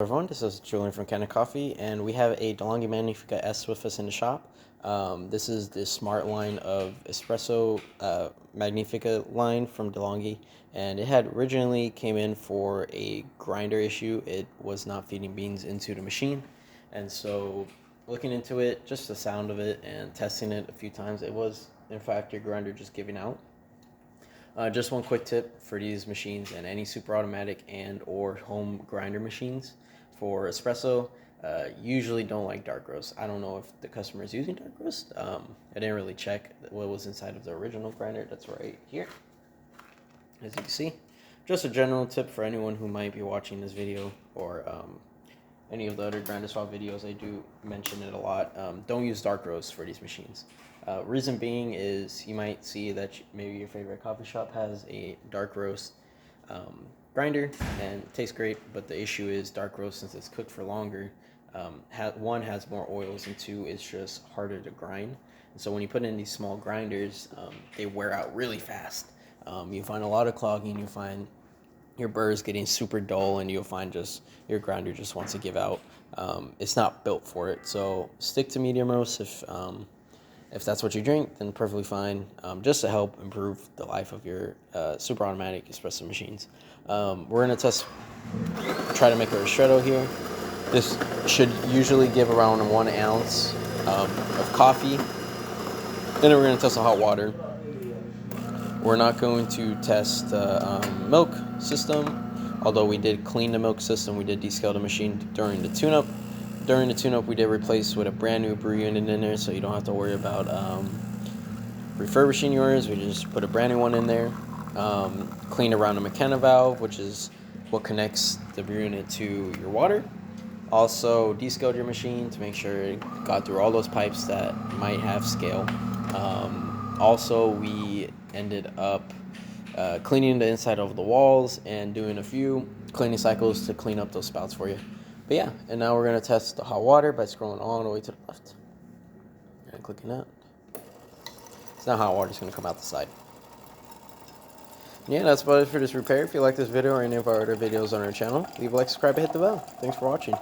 Everyone, this is Julian from Kanen Coffee, and we have a DeLonghi Magnifica S with us in the shop. This is the smart line of Espresso Magnifica line from DeLonghi, and it had originally came in for a grinder issue. It was not feeding beans into the machine, and so looking into it, just the sound of it and testing it a few times, it was in fact your grinder just giving out. Just one quick tip for these machines and any super automatic and or home grinder machines for espresso, usually don't like dark roast. I don't know if the customer is using dark roast. I didn't really check what was inside of the original grinder. That's right here, as you can see. Just a general tip for anyone who might be watching this video or any of the other grinder swap videos. I do mention it a lot. Don't use dark roast for these machines. Reason being is you might see that maybe your favorite coffee shop has a dark roast grinder and it tastes great, but the issue is dark roast, since it's cooked for longer, one has more oils, and two, it's just harder to grind. And so when you put in these small grinders, they wear out really fast. You find a lot of clogging, you find your burrs getting super dull, and you'll find just your grinder just wants to give out. It's not built for it, so stick to medium roast if that's what you drink, then perfectly fine, just to help improve the life of your super automatic espresso machines. We're going to try to make a ristretto here. This should usually give around 1 ounce of coffee. Then we're going to test the hot water. We're not going to test the milk system, although we did clean the milk system. We did descale the machine during the tune-up. During the tune-up, we did replace with a brand new brew unit in there, so you don't have to worry about refurbishing yours. We just put a brand new one in there. Cleaned around the McKenna valve, which is what connects the brew unit to your water. Also descaled your machine to make sure it got through all those pipes that might have scale. Also, we ended up cleaning the inside of the walls and doing a few cleaning cycles to clean up those spouts for you. But yeah, and now we're going to test the hot water by scrolling all the way to the left and clicking that. So now hot water is going to come out the side. Yeah, that's about it for this repair. If you like this video or any of our other videos on our channel, leave a like, subscribe, and hit the bell. Thanks for watching.